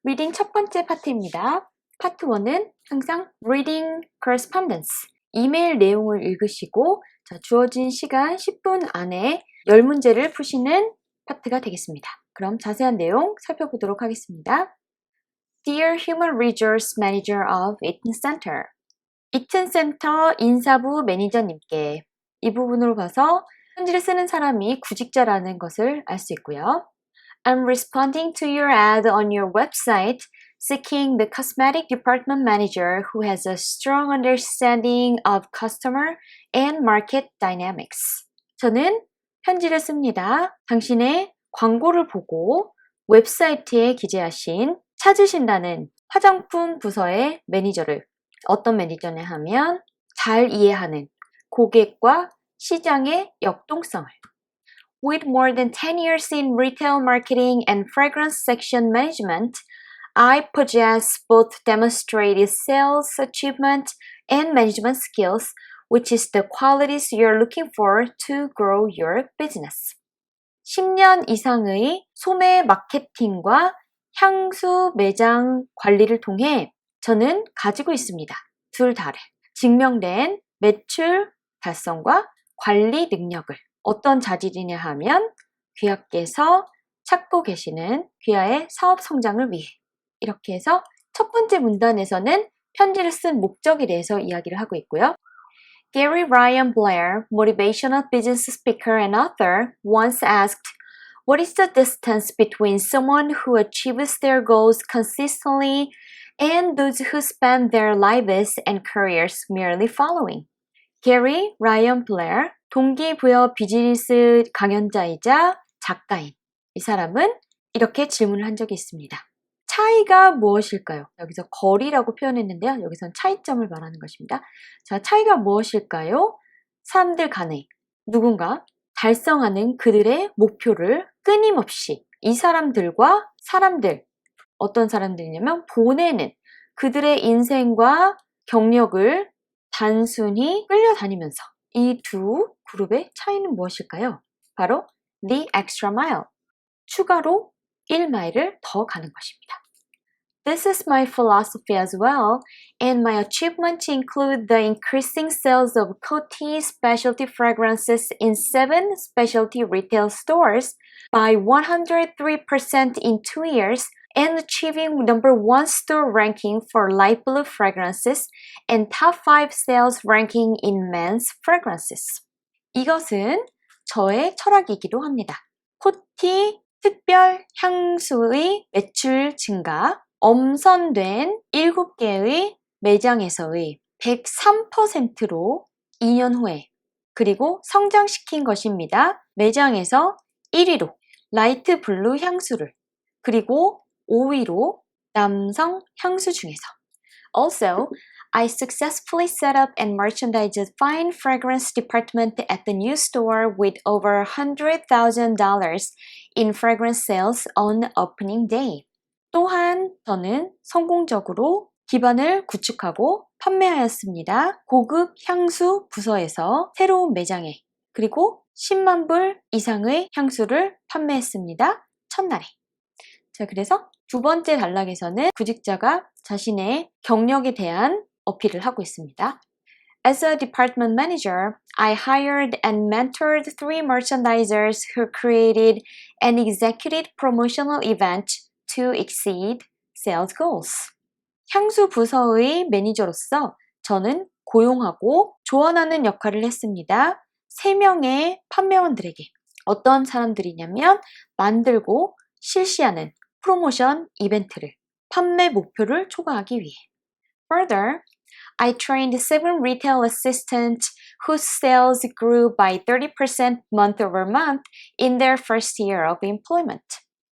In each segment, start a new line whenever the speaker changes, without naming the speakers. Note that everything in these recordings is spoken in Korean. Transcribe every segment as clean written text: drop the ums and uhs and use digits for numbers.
리딩 첫 번째 파트입니다. 파트 1은 항상 reading correspondence, 이메일 내용을 읽으시고 주어진 시간 10분 안에 10문제를 푸시는 파트가 되겠습니다. 그럼 자세한 내용 살펴보도록 하겠습니다. Dear Human Resource Manager of Eaton Center, 이튼 센터 인사부 매니저님께, 이 부분으로 봐서 편지를 쓰는 사람이 구직자라는 것을 알 수 있고요. I'm responding to your ad on your website seeking the cosmetic department manager who has a strong understanding of customer and market dynamics. 저는 편지를 씁니다. 당신의 광고를 보고 웹사이트에 기재하신 찾으신다는 화장품 부서의 매니저를, 어떤 매니저냐 하면 잘 이해하는 고객과 시장의 역동성을. With more than 10 years in retail marketing and fragrance section management, I possess both demonstrated sales achievement and management skills, which is the qualities you're looking for to grow your business. 10년 이상의 소매 마케팅과 향수 매장 관리를 통해 저는 가지고 있습니다. 둘 다를 증명된 매출 달성과 관리 능력을. 어떤 자질이냐 하면 귀하께서 찾고 계시는 귀하의 사업 성장을 위해. 이렇게 해서 첫 번째 문단에서는 편지를 쓴 목적에 대해서 이야기를 하고 있고요. Gary Ryan Blair, motivational business speaker and author, once asked, "What is the distance between someone who achieves their goals consistently and those who spend their lives and careers merely following?" Gary Ryan Blair, 동기부여 비즈니스 강연자이자 작가인 이 사람은 이렇게 질문을 한 적이 있습니다. 차이가 무엇일까요? 여기서 거리라고 표현했는데요. 여기서는 차이점을 말하는 것입니다. 자, 차이가 무엇일까요? 사람들 간에 누군가 달성하는 그들의 목표를 끊임없이 이 사람들과 사람들, 어떤 사람들이냐면 보내는 그들의 인생과 경력을 단순히 끌려다니면서, 이 두 그룹의 차이는 무엇일까요? 바로 the extra mile, 추가로 1마일을 더 가는 것입니다. This is my philosophy as well, and my achievements include the increasing sales of Coty specialty fragrances in 7 specialty retail stores by 103% in 2 years, and achieving number 1 store ranking for light blue fragrances and top 5 sales ranking in men's fragrances. 이것은 저의 철학이기도 합니다. 코티 특별 향수의 매출 증가, 엄선된 7개의 매장에서의 103%로 2년 후에, 그리고 성장시킨 것입니다. 매장에서 1위로 라이트 블루 향수를, 그리고 5위로 남성 향수 중에서. Also, I successfully set up and merchandised a fine fragrance department at the new store with over $100,000 in fragrance sales on opening day. 또한 저는 성공적으로 기반을 구축하고 판매하였습니다. 고급 향수 부서에서 새로운 매장에, 그리고 10만 불 이상의 향수를 판매했습니다. 첫날에. 자, 그래서 두 번째 단락에서는 구직자가 자신의 경력에 대한 어필을 하고 있습니다. As a department manager, I hired and mentored 3 merchandisers who created and executed promotional events to exceed sales goals. 향수 부서의 매니저로서 저는 고용하고 조언하는 역할을 했습니다. 3명의 판매원들에게. 어떤 사람들이냐면 만들고 실시하는 프로모션 이벤트를, 판매 목표를 초과하기 위해. Further, I trained 7 retail assistants whose sales grew by 30% month over month in their first year of employment.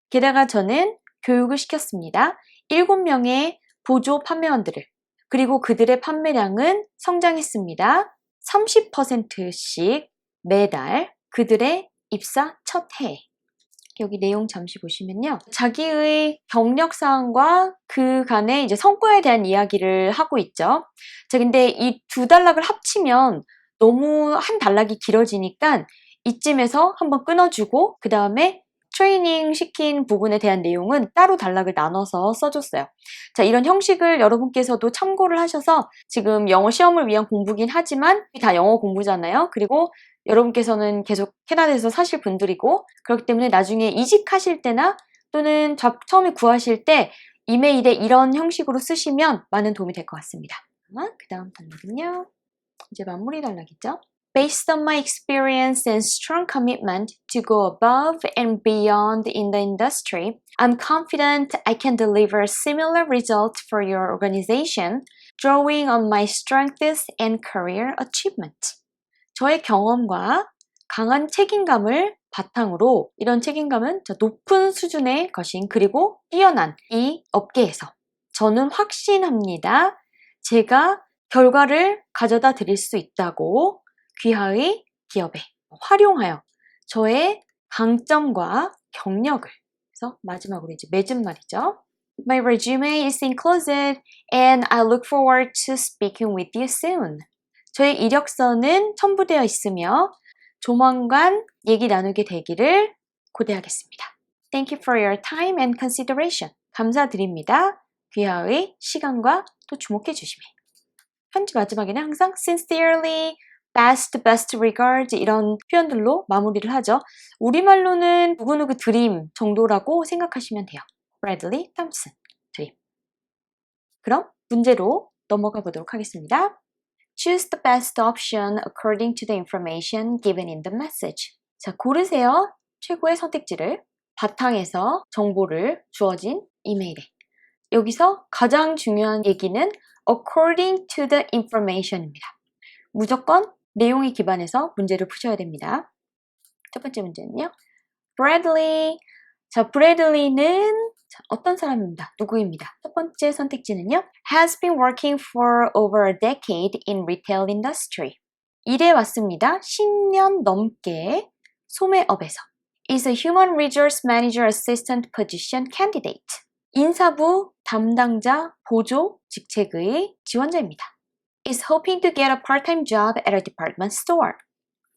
게다가 저는 교육을 시켰습니다. 7명의 보조 판매원들을, 그리고 그들의 판매량은 성장했습니다. 30%씩 매달 그들의 입사 첫 해에. 여기 내용 잠시 보시면요. 자기의 경력 사항과 그간의 이제 성과에 대한 이야기를 하고 있죠. 자, 근데 이 두 단락을 합치면 너무 한 단락이 길어지니까 이쯤에서 한번 끊어주고 그 다음에 트레이닝 시킨 부분에 대한 내용은 따로 단락을 나눠서 써줬어요. 자, 이런 형식을 여러분께서도 참고를 하셔서 지금 영어 시험을 위한 공부긴 하지만 다 영어 공부잖아요. 그리고 여러분께서는 계속 캐나다에서 사실 분들이고 그렇기 때문에 나중에 이직하실 때나 또는 처음에 구하실 때 이메일에 이런 형식으로 쓰시면 많은 도움이 될 것 같습니다. 그 다음 단락은요. 이제 마무리 단락이죠. Based on my experience and strong commitment to go above and beyond in the industry, I'm confident I can deliver similar results for your organization, drawing on my strengths and career achievement. 저의 경험과 강한 책임감을 바탕으로 이런 책임감은 높은 수준의 것인 그리고 뛰어난 이 업계에서 저는 확신합니다. 제가 결과를 가져다 드릴 수 있다고 귀하의 기업에 활용하여 저의 강점과 경력을 그래서 마지막으로 이제 맺은 말이죠. My resume is enclosed and I look forward to speaking with you soon. 저의 이력서는 첨부되어 있으며 조만간 얘기 나누게 되기를 고대하겠습니다. Thank you for your time and consideration. 감사드립니다. 귀하의 시간과 또 주목해 주심에. 편지 마지막에는 항상 sincerely, best regards 이런 표현들로 마무리를 하죠. 우리말로는 누구누구 드림 정도라고 생각하시면 돼요. Bradley Thompson, 드림. 그럼 문제로 넘어가 보도록 하겠습니다. Choose the best option according to the information given in the message. 자, 고르세요. 최고의 선택지를 바탕에서 정보를 주어진 이메일에. 여기서 가장 중요한 얘기는 according to the information입니다. 무조건 내용에 기반해서 문제를 푸셔야 됩니다. 첫 번째 문제는요. Bradley. 자, 브래들리는 어떤 사람입니다. 누구입니다. 첫 번째 선택지는요. Has been working for over a decade in retail industry. 일해 왔습니다. 10년 넘게 소매업에서. Is a human resource manager assistant position candidate. 인사부 담당자 보조 직책의 지원자입니다. Is hoping to get a part-time job at a department store.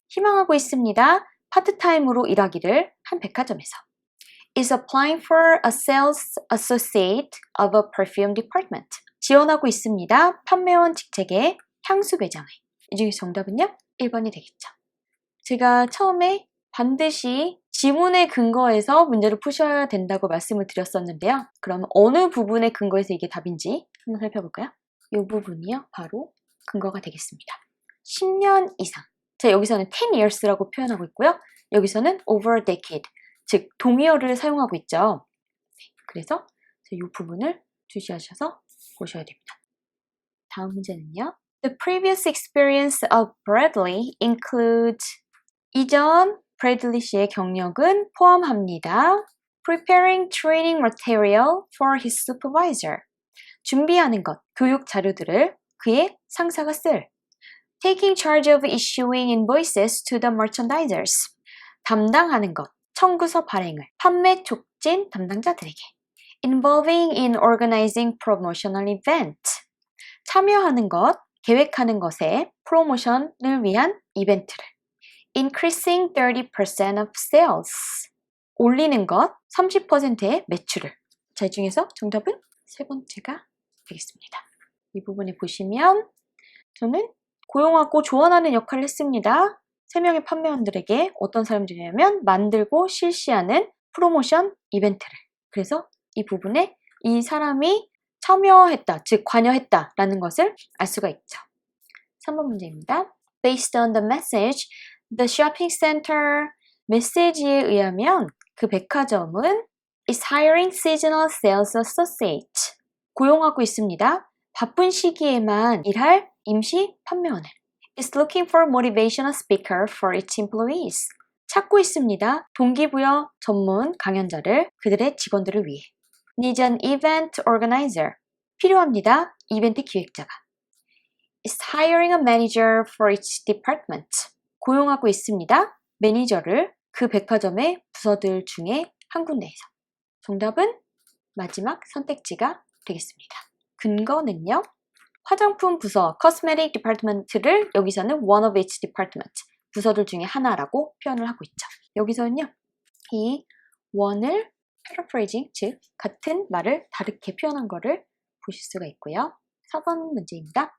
희망하고 있습니다. 파트타임으로 일하기를 한 백화점에서. Is applying for a sales associate of a perfume department. 지원하고 있습니다. 판매원 직책의 향수 매장에. 이 중에 정답은요? 1번이 되겠죠. 제가 처음에 반드시 지문에 근거해서 문제를 푸셔야 된다고 말씀을 드렸었는데요. 그럼 어느 부분에 근거해서 이게 답인지 한번 살펴볼까요? 이 부분이요. 바로 근거가 되겠습니다. 10년 이상. 자, 여기서는 10 years라고 표현하고 있고요. 여기서는 over a decade. 즉, 동의어를 사용하고 있죠. 그래서 이 부분을 주시하셔서 보셔야 됩니다. 다음 문제는요. The previous experience of Bradley includes 이전 브래들리 씨의 경력은 포함합니다. Preparing training material for his supervisor. 준비하는 것, 교육 자료들을 그의 상사가 쓸. Taking charge of issuing invoices to the merchandisers. 담당하는 것, 청구서 발행을 판매 촉진 담당자들에게. Involving in organizing promotional event. 참여하는 것, 계획하는 것에 프로모션을 위한 이벤트를. Increasing 30% of sales. 올리는 것, 30%의 매출을. 자, 이 중에서 정답은 세 번째가 되겠습니다. 이 부분에 보시면 저는 고용하고 조언하는 역할을 했습니다. 3명의 판매원들에게 어떤 사람들이냐면 만들고 실시하는 프로모션 이벤트를. 그래서 이 부분에 이 사람이 참여했다, 즉 관여했다 라는 것을 알 수가 있죠. 3번 문제입니다. Based on the message, the shopping center 메시지에 의하면 그 백화점은 is hiring seasonal sales associate. 고용하고 있습니다. 바쁜 시기에만 일할 임시 판매원을. is looking for motivational speaker for its employees. 찾고 있습니다. 동기부여 전문 강연자를 그들의 직원들을 위해. needs an event organizer. 필요합니다. 이벤트 기획자가. is hiring a manager for its department. 고용하고 있습니다. 매니저를 그 백화점의 부서들 중에 한 군데에서. 정답은 마지막 선택지가 되겠습니다. 근거는요. 화장품 부서, cosmetic department를 여기서는 one of its department, 부서들 중에 하나라고 표현을 하고 있죠. 여기서는요. 이 원을 paraphrasing, 즉 같은 말을 다르게 표현한 거를 보실 수가 있고요. 4번 문제입니다.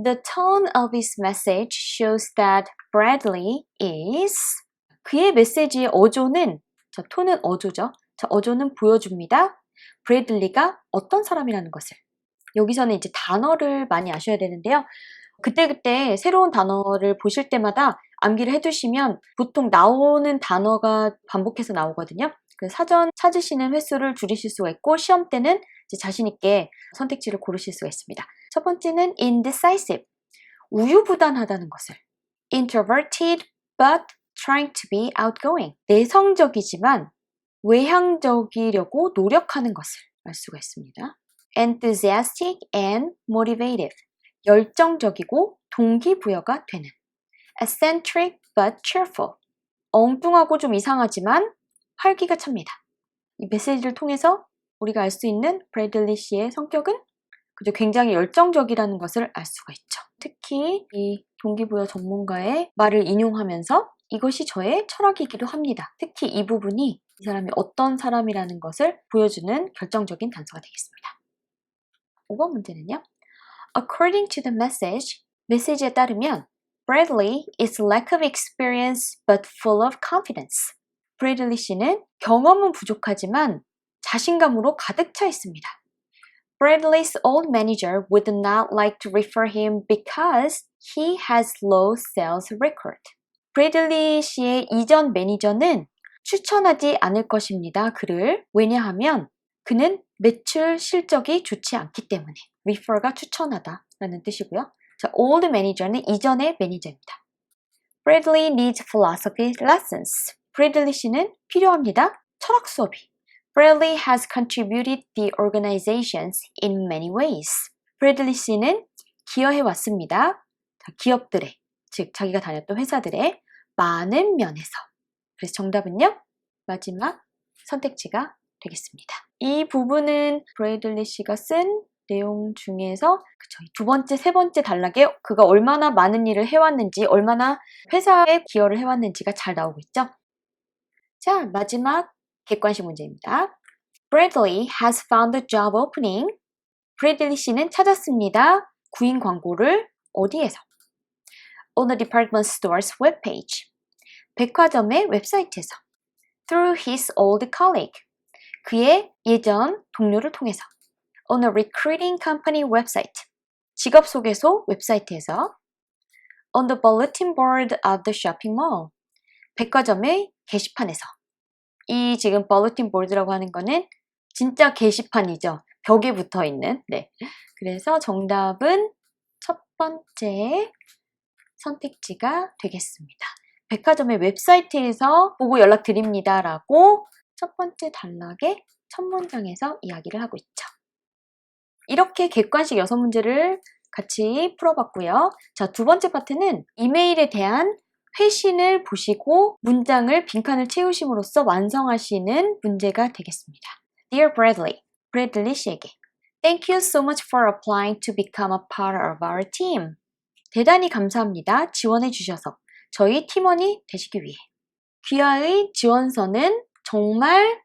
The tone of his message shows that Bradley is 그의 메시지의 어조는 자, 톤은 어조죠. 자, 어조는 보여줍니다. 브래들리가 어떤 사람이라는 것을 여기서는 이제 단어를 많이 아셔야 되는데요. 그때그때 새로운 단어를 보실 때마다 암기를 해두시면 보통 나오는 단어가 반복해서 나오거든요. 그래서 사전 찾으시는 횟수를 줄이실 수가 있고 시험 때는 이제 자신 있게 선택지를 고르실 수가 있습니다. 첫 번째는 indecisive, 우유부단하다는 것을 introverted but trying to be outgoing, 내성적이지만 외향적이려고 노력하는 것을 알 수가 있습니다. enthusiastic and motivative, 열정적이고 동기부여가 되는 eccentric but cheerful, 엉뚱하고 좀 이상하지만 활기가 찹니다. 이 메시지를 통해서 우리가 알 수 있는 브래들리 씨의 성격은 그저 굉장히 열정적이라는 것을 알 수가 있죠. 특히 이 동기부여 전문가의 말을 인용하면서 이것이 저의 철학이기도 합니다. 특히 이 부분이 이 사람이 어떤 사람이라는 것을 보여주는 결정적인 단서가 되겠습니다. 5번 문제는요. According to the message, 메시지에 따르면 Bradley is lack of experience but full of confidence. 브래들리 씨는 경험은 부족하지만 자신감으로 가득 차 있습니다. Bradley's old manager would not like to refer him because he has low sales record. 브래들리 씨의 이전 매니저는 추천하지 않을 것입니다. 그를 왜냐하면 그는 매출 실적이 좋지 않기 때문에 refer가 추천하다 라는 뜻이고요. 자, old manager는 이전의 매니저입니다. Bradley needs philosophy lessons. 브래들리 씨는 필요합니다. 철학 수업이. Bradley has contributed the organizations in many ways. 브래들리 씨는 기여해 왔습니다. 기업들의, 즉 자기가 다녔던 회사들의 많은 면에서. 그래서 정답은요. 마지막 선택지가 되겠습니다. 이 부분은 브래들리 씨가 쓴 내용 중에서 두 번째, 세 번째 단락에 그가 얼마나 많은 일을 해왔는지, 얼마나 회사에 기여를 해왔는지가 잘 나오고 있죠. 자, 마지막 객관식 문제입니다. Bradley has found a job opening. 브래들리 씨는 찾았습니다. 구인 광고를 어디에서? On the department store's webpage. 백화점의 웹사이트에서. Through his old colleague. 그의 예전 동료를 통해서. On a recruiting company website. 직업 소개소 웹사이트에서. On the bulletin board of the shopping mall. 백화점의 게시판에서. 이 지금 bulletin board라고 하는 거는 진짜 게시판이죠. 벽에 붙어 있는. 네. 그래서 정답은 첫 번째 선택지가 되겠습니다. 백화점의 웹사이트에서 보고 연락드립니다 라고 첫 번째 단락의 첫 문장에서 이야기를 하고 있죠. 이렇게 객관식 6문제를 같이 풀어봤고요. 자, 두 번째 파트는 이메일에 대한 회신을 보시고 문장을 빈칸을 채우심으로써 완성하시는 문제가 되겠습니다. Dear Bradley, 브래들리 씨에게 Thank you so much for applying to become a part of our team. 대단히 감사합니다. 지원해 주셔서 저희 팀원이 되시기 위해. 귀하의 지원서는 정말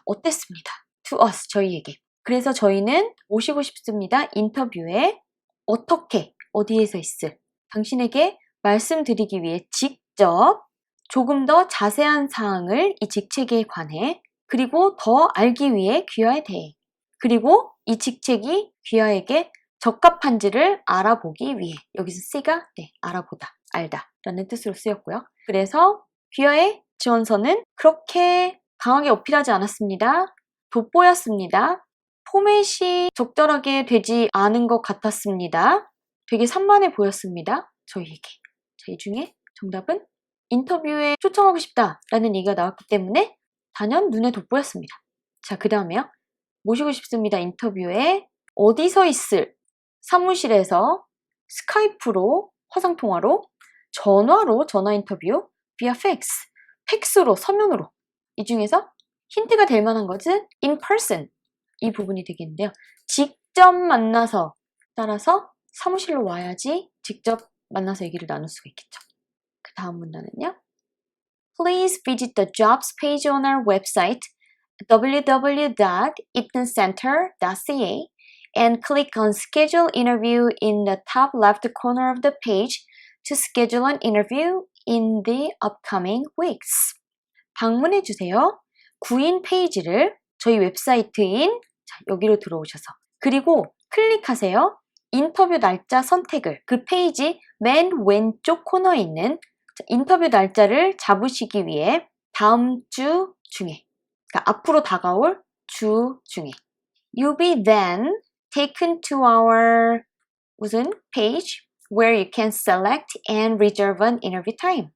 어땠습니다. To us, 저희에게. 그래서 저희는 모시고 싶습니다. 인터뷰에 어떻게, 어디에서 있을 당신에게 말씀드리기 위해 직접 조금 더 자세한 사항을 이 직책에 관해 그리고 더 알기 위해 귀하에 대해 그리고 이 직책이 귀하에게 적합한지를 알아보기 위해 여기서 C가 알아보다, 알다 라는 뜻으로 쓰였고요. 그래서 귀하의 지원서는 그렇게 강하게 어필하지 않았습니다. 돋보였습니다. 포맷이 적절하게 되지 않은 것 같았습니다. 되게 산만해 보였습니다. 저희에게. 자, 이 중에 정답은 인터뷰에 초청하고 싶다 라는 얘기가 나왔기 때문에 단연 눈에 돋보였습니다. 자, 그 다음에요. 모시고 싶습니다. 인터뷰에 어디서 있을 사무실에서 스카이프로 화상통화로 전화로 전화 인터뷰 via fax 팩스로 서면으로 이 중에서 힌트가 될 만한 것은 in person 이 부분이 되겠는데요. 직접 만나서 따라서 사무실로 와야지 직접 만나서 얘기를 나눌 수가 있겠죠. 그 다음 문단은요. please visit the jobs page on our website www.iptoncenter.ca and click on schedule interview in the top left corner of the page to schedule an interview in the upcoming weeks. 방문해 주세요. 구인 페이지를 저희 웹사이트인 여기로 들어오셔서 그리고 클릭하세요. 인터뷰 날짜 선택을 그 페이지 맨 왼쪽 코너에 있는 인터뷰 날짜를 잡으시기 위해 다음 주 중에 그러니까 앞으로 다가올 주 중에 You'll be then taken to our 무슨 page where you can select and reserve an interview time.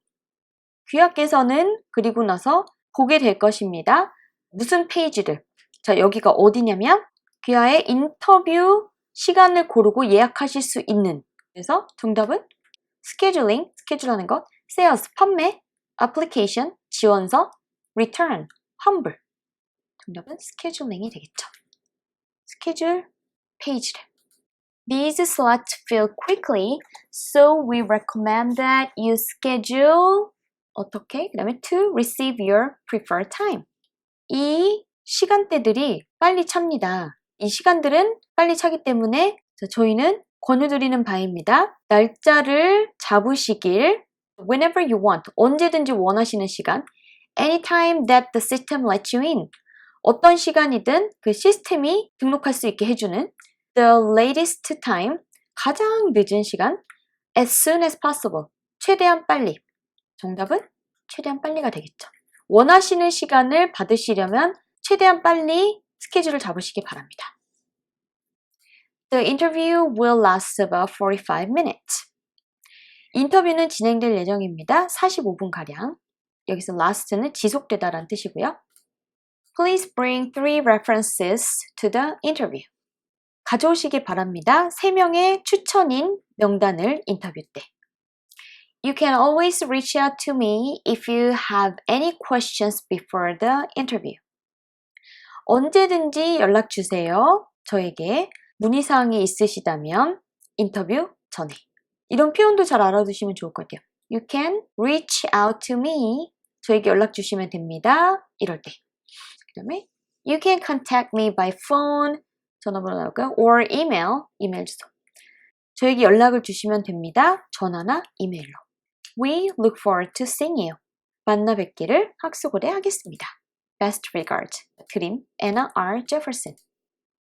귀하께서는 그리고 나서 보게 될 것입니다. 무슨 페이지를? 자, 여기가 어디냐면 귀하의 인터뷰 시간을 고르고 예약하실 수 있는 그래서 정답은 스케줄하는 것, sales, 판매, application, 지원서, return, 환불 정답은 scheduling 되겠죠. 스케줄 페이지를 These slots fill quickly, so we recommend that you schedule 어떻게? 그 다음에 to receive your preferred time. 이 시간대들이 빨리 찹니다. 이 시간들은 빨리 차기 때문에 저희는 권유드리는 바입니다. 날짜를 잡으시길 whenever you want, 언제든지 원하시는 시간 anytime that the system lets you in 어떤 시간이든 그 시스템이 등록할 수 있게 해주는 the latest time, 가장 늦은 시간 as soon as possible, 최대한 빨리 정답은 최대한 빨리가 되겠죠. 원하시는 시간을 받으시려면 최대한 빨리 스케줄을 잡으시기 바랍니다. The interview will last about 45 minutes. 인터뷰는 진행될 예정입니다. 45분가량. 여기서 last는 지속되다라는 뜻이고요. Please bring 3 references to the interview. 가져오시기 바랍니다. 3명의 추천인 명단을 인터뷰 때. You can always reach out to me if you have any questions before the interview. 언제든지 연락 주세요. 저에게 문의사항이 있으시다면 인터뷰 전에. 이런 표현도 잘 알아두시면 좋을 것 같아요. You can reach out to me. 저에게 연락 주시면 됩니다. 이럴 때. 그 다음에 You can contact me by phone. 전화번호 나올까요? Or email. 이메일 주소. 저에게 연락을 주시면 됩니다. 전화나 이메일로. We look forward to seeing you. 만나 뵙기를 학수고대 하겠습니다. Best regards. 그림 Anna R. Jefferson.